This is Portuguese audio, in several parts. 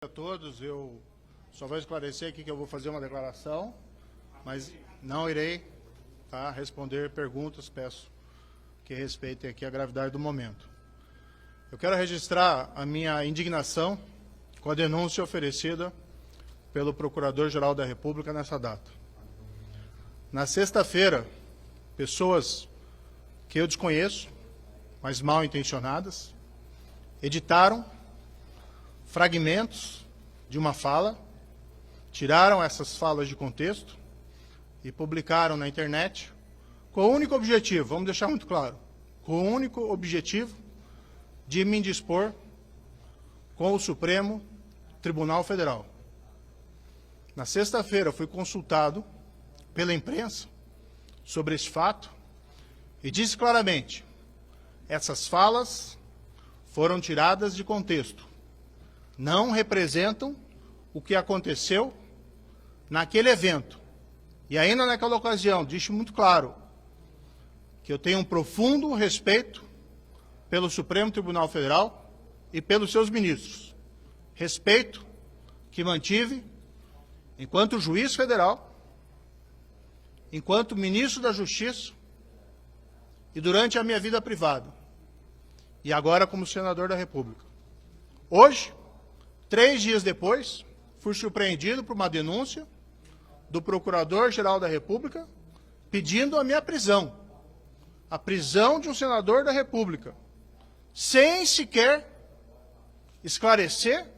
A todos, eu só vou esclarecer aqui que eu vou fazer uma declaração, mas não irei responder perguntas, peço que respeitem aqui a gravidade do momento. Eu quero registrar a minha indignação com a denúncia oferecida pelo Procurador-Geral da República nessa data. Na sexta-feira, pessoas que eu desconheço, mas mal intencionadas, editaram fragmentos de uma fala, tiraram essas falas de contexto e publicaram na internet com o único objetivo, vamos deixar muito claro, com o único objetivo de me indispor com o Supremo Tribunal Federal. Na sexta-feira fui consultado pela imprensa sobre esse fato e disse claramente: essas falas foram tiradas de contexto, não representam o que aconteceu naquele evento. E ainda naquela ocasião, disse muito claro que eu tenho um profundo respeito pelo Supremo Tribunal Federal e pelos seus ministros. Respeito que mantive enquanto juiz federal, enquanto ministro da Justiça e durante a minha vida privada. E agora como senador da República. Hoje, 3 dias depois, fui surpreendido por uma denúncia do Procurador-Geral da República pedindo a minha prisão. A prisão de um senador da República, sem sequer esclarecer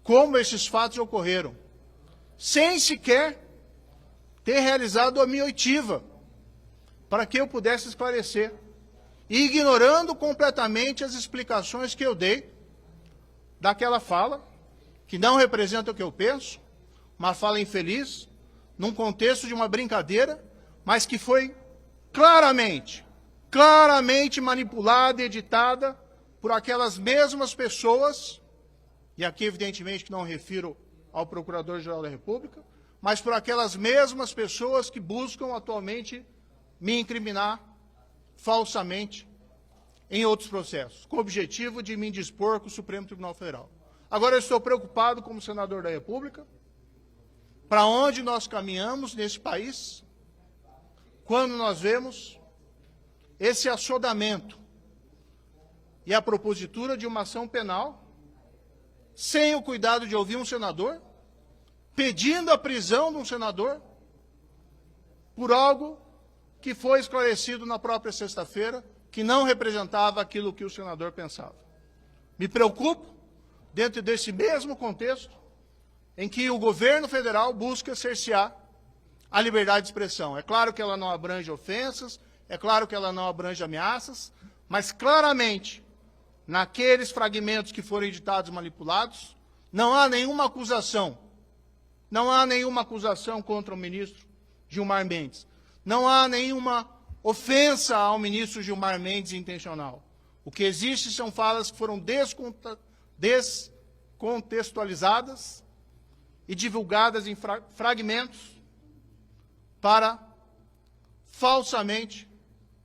como esses fatos ocorreram, sem sequer ter realizado a minha oitiva para que eu pudesse esclarecer, e ignorando completamente as explicações que eu dei daquela fala, que não representa o que eu penso, uma fala infeliz, num contexto de uma brincadeira, mas que foi claramente manipulada e editada por aquelas mesmas pessoas, e aqui evidentemente que não refiro ao Procurador-Geral da República, mas por aquelas mesmas pessoas que buscam atualmente me incriminar falsamente em outros processos, com o objetivo de me indispor com o Supremo Tribunal Federal. Agora eu estou preocupado como senador da República, para onde nós caminhamos nesse país, quando nós vemos esse assodamento e a propositura de uma ação penal, sem o cuidado de ouvir um senador, pedindo a prisão de um senador, por algo que foi esclarecido na própria sexta-feira, que não representava aquilo que o senador pensava. Me preocupo, dentro desse mesmo contexto, em que o governo federal busca cercear a liberdade de expressão. É claro que ela não abrange ofensas, é claro que ela não abrange ameaças, mas claramente, naqueles fragmentos que foram editados e manipulados, não há nenhuma acusação contra o ministro Gilmar Mendes. Não há nenhuma ofensa ao ministro Gilmar Mendes intencional. O que existe são falas que foram descontextualizadas e divulgadas em fragmentos para falsamente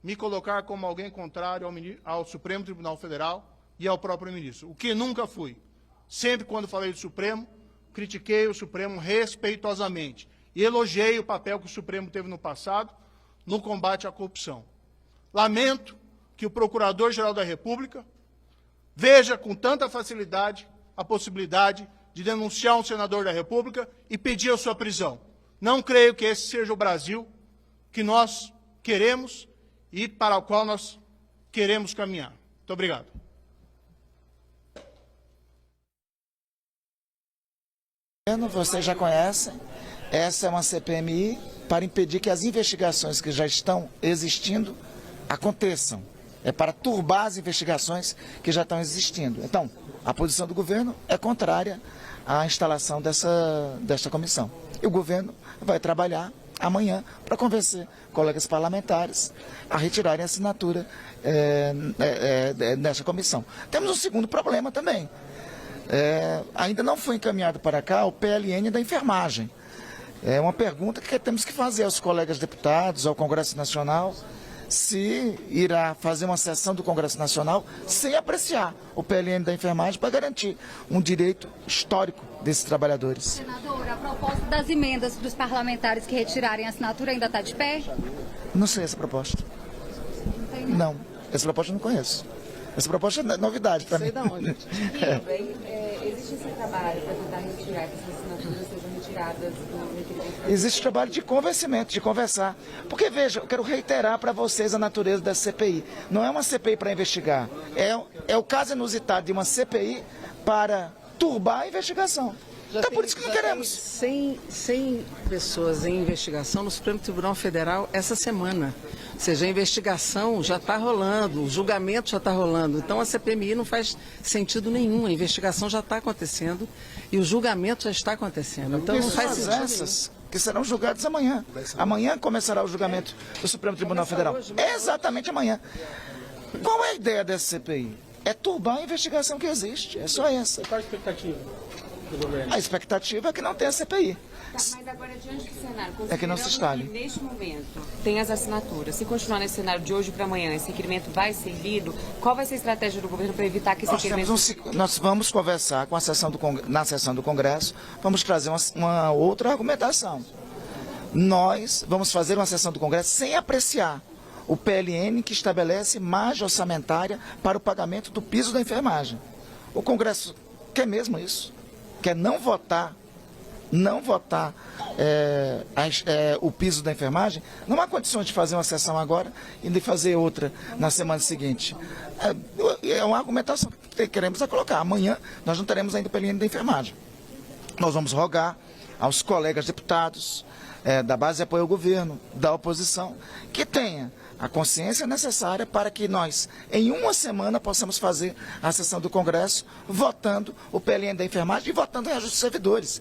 me colocar como alguém contrário ao Supremo Tribunal Federal e ao próprio ministro, o que nunca fui. Sempre quando falei do Supremo, critiquei o Supremo respeitosamente e elogiei o papel que o Supremo teve no passado no combate à corrupção. Lamento que o Procurador-Geral da República veja com tanta facilidade a possibilidade de denunciar um senador da República e pedir a sua prisão. Não creio que esse seja o Brasil que nós queremos e para o qual nós queremos caminhar. Muito obrigado. Vocês já conhecem, essa é uma CPMI para impedir que as investigações que já estão existindo aconteçam. É para turbar as investigações que já estão existindo. Então, a posição do governo é contrária à instalação desta comissão. E o governo vai trabalhar amanhã para convencer colegas parlamentares a retirarem a assinatura nessa comissão. Temos um segundo problema também. Ainda não foi encaminhado para cá o PLN da enfermagem. É uma pergunta que temos que fazer aos colegas deputados, ao Congresso Nacional, se irá fazer uma sessão do Congresso Nacional sem apreciar o PLN da enfermagem para garantir um direito histórico desses trabalhadores. Senador, a proposta das emendas dos parlamentares que retirarem a assinatura ainda está de pé? Não sei essa proposta. Não, essa proposta eu não conheço. Essa proposta é novidade para mim. Sei da onde. Existe esse trabalho para tentar retirar que essas assinaturas sejam retiradas do requerimento? Existe trabalho de convencimento, de conversar. Porque, veja, eu quero reiterar para vocês a natureza da CPI. Não é uma CPI para investigar. É o caso inusitado de uma CPI para turbar a investigação. Então, por isso que não queremos. 100 pessoas em investigação no Supremo Tribunal Federal essa semana. Ou seja, a investigação já está rolando, o julgamento já está rolando. Então, a CPMI não faz sentido nenhum. A investigação já está acontecendo e o julgamento já está acontecendo. Então, não faz Pessoas sentido essas que serão julgadas amanhã. Amanhã começará o julgamento do Supremo Tribunal Federal. Exatamente amanhã. Qual é a ideia dessa CPI? É turbar a investigação que existe. É só essa. Qual a expectativa do governo? A expectativa é que não tenha CPI. Mas agora, diante do cenário, É que não se considerando instale. que neste momento tem as assinaturas, se continuar nesse cenário de hoje para amanhã, esse requerimento vai ser lido, qual vai ser a estratégia do governo para evitar que esse requerimento... Nós vamos conversar com a sessão na sessão do Congresso, vamos trazer uma outra argumentação. Nós vamos fazer uma sessão do Congresso sem apreciar o PLN que estabelece margem orçamentária para o pagamento do piso da enfermagem. O Congresso quer mesmo isso, quer não votar o piso da enfermagem. Não há condições de fazer uma sessão agora e de fazer outra na semana seguinte. É uma argumentação que queremos colocar. Amanhã nós não teremos ainda o PLN da enfermagem. Nós vamos rogar aos colegas deputados da base de apoio ao governo, da oposição, que tenha a consciência necessária para que nós, em uma semana, possamos fazer a sessão do Congresso votando o PLN da enfermagem e votando em ajuste dos servidores.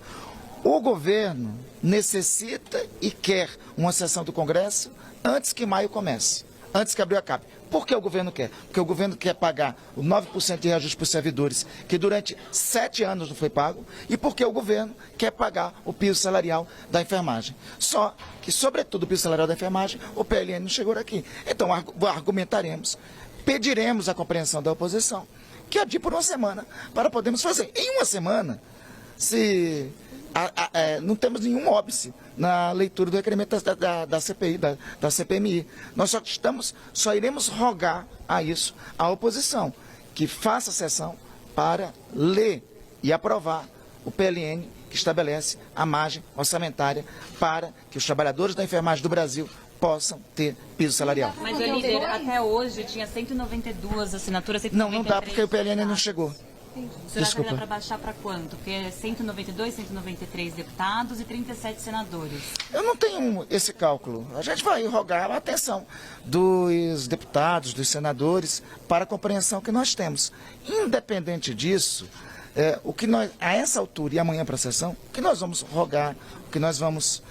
O governo necessita e quer uma sessão do Congresso antes que maio comece, antes que abril acabe. Por que o governo quer? Porque o governo quer pagar o 9% de reajuste para os servidores, que durante 7 anos não foi pago, e porque o governo quer pagar o piso salarial da enfermagem. Só que, sobretudo, o piso salarial da enfermagem, o PLN não chegou aqui. Então, argumentaremos, pediremos a compreensão da oposição, que adie por uma semana, para podermos fazer. Em uma semana, se... não temos nenhum óbice na leitura do requerimento da CPI, da CPMI. Nós só iremos rogar a isso à oposição, que faça sessão para ler e aprovar o PLN que estabelece a margem orçamentária para que os trabalhadores da enfermagem do Brasil possam ter piso salarial. Mas, líder, até hoje tinha 192 assinaturas, 193. Não dá porque o PLN não chegou. O senhor acha que dá para baixar para quanto? Porque é 192, 193 deputados e 37 senadores. Eu não tenho esse cálculo. A gente vai rogar a atenção dos deputados, dos senadores, para a compreensão que nós temos. Independente disso, o que nós, a essa altura e amanhã para a sessão, o que nós vamos rogar, o que nós vamos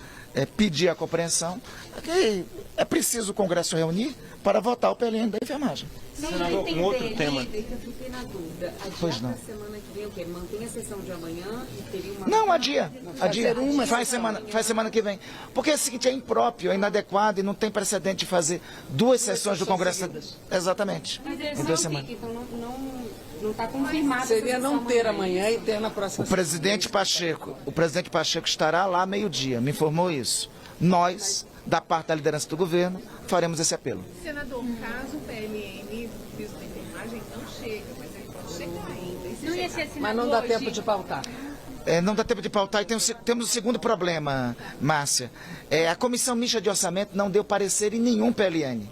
pedir a compreensão, é que é preciso o Congresso reunir para votar o PLN da enfermagem. Senador, um outro tema. Eu fiquei na dúvida. Pois Adiar não. para a semana que vem o quê? Mantém a sessão de amanhã e teria uma... Não, adia. Faz sessão. semana que vem. Porque é o seguinte, é impróprio, é inadequado e não tem precedente de fazer 2 sessões do Congresso. Exatamente. Mas eles Em 2 semanas. então não está confirmado. Seria essa não sessão ter amanhã e ter na próxima O presidente Pacheco estará lá meio-dia, me informou isso. Nós, da parte da liderança do governo, faremos esse apelo. Senador, caso o PLN do piso da enfermagem não chega, mas ele pode chegar ainda. E se Não ia chegar- ser assinado Mas não dá hoje? tempo de pautar. Não dá tempo de pautar e temos o segundo problema, Márcia. A Comissão Mista de Orçamento não deu parecer em nenhum PLN.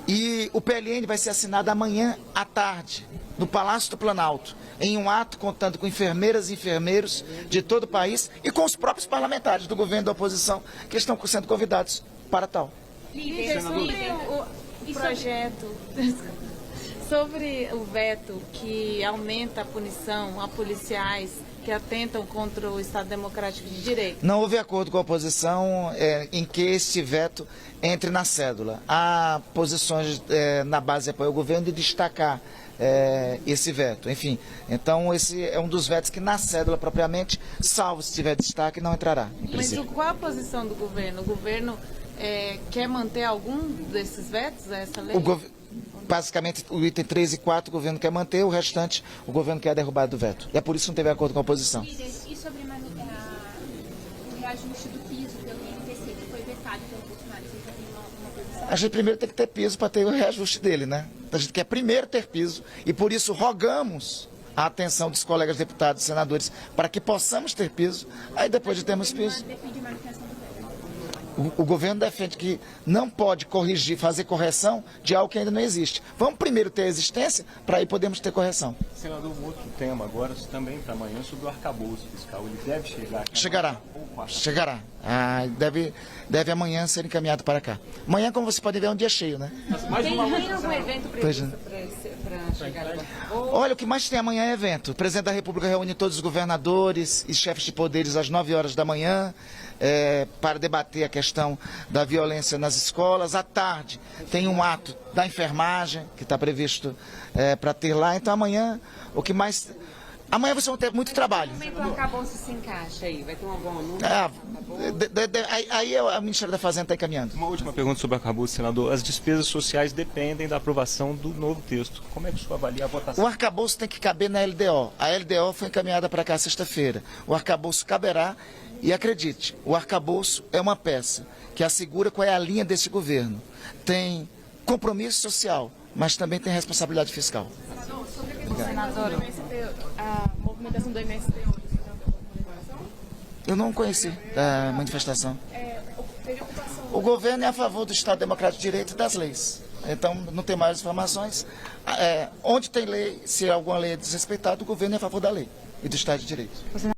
E o PLN vai ser assinado amanhã à tarde, no Palácio do Planalto, em um ato contando com enfermeiras e enfermeiros de todo o país e com os próprios parlamentares do governo e da oposição que estão sendo convidados para tal. Líder, sobre o projeto, sobre o veto que aumenta a punição a policiais que atentam contra o Estado Democrático de Direito. Não houve acordo com a oposição em que este veto entre na cédula. Há posições na base de apoio ao governo de destacar esse veto. Enfim, então esse é um dos vetos que na cédula propriamente, salvo se tiver destaque, não entrará. Em Mas princípio. qual a posição do governo? O governo quer manter algum desses vetos a essa lei? Basicamente, o item 3 e 4 o governo quer manter, o restante o governo quer derrubar do veto. E é por isso que não teve acordo com a oposição. E sobre o reajuste do piso pelo INPC, que foi vetado pelo Bolsonaro, vocês já têm uma posição? A gente primeiro tem que ter piso para ter o reajuste dele, né? A gente quer primeiro ter piso e por isso rogamos a atenção dos colegas deputados e senadores para que possamos ter piso, aí depois de termos piso. Defende manutenção do veto. O governo defende que não pode corrigir, fazer correção de algo que ainda não existe. Vamos primeiro ter a existência, para aí podemos ter correção. Senador, um outro tema agora, também para amanhã, sobre o arcabouço fiscal. Ele deve chegar aqui? Chegará. Deve amanhã ser encaminhado para cá. Amanhã, como você pode ver, é um dia cheio, né? Tem algum evento previsto para chegar lá? Olha, o que mais tem amanhã é evento. O presidente da República reúne todos os governadores e chefes de poderes às 9 horas da manhã para debater a questão da violência nas escolas. À tarde tem um ato da enfermagem que está previsto para ter lá. Então amanhã, o que mais... Amanhã vocês vão ter muito trabalho. Como é que o arcabouço se encaixa aí? Vai ter um algum anúncio? Aí o Ministério da Fazenda está encaminhando. Uma última pergunta sobre o arcabouço, senador. As despesas sociais dependem da aprovação do novo texto. Como é que o senhor avalia a votação? O arcabouço tem que caber na LDO. A LDO foi encaminhada para cá sexta-feira. O arcabouço caberá e acredite, o arcabouço é uma peça que assegura qual é a linha desse governo. Tem compromisso social, mas também tem responsabilidade fiscal. Senador, A movimentação do MST hoje, Eu não conheci a manifestação. O governo é a favor do Estado Democrático de Direito e das leis. Então, não tem mais informações. Onde tem lei, se alguma lei é desrespeitada, o governo é a favor da lei e do Estado de Direito.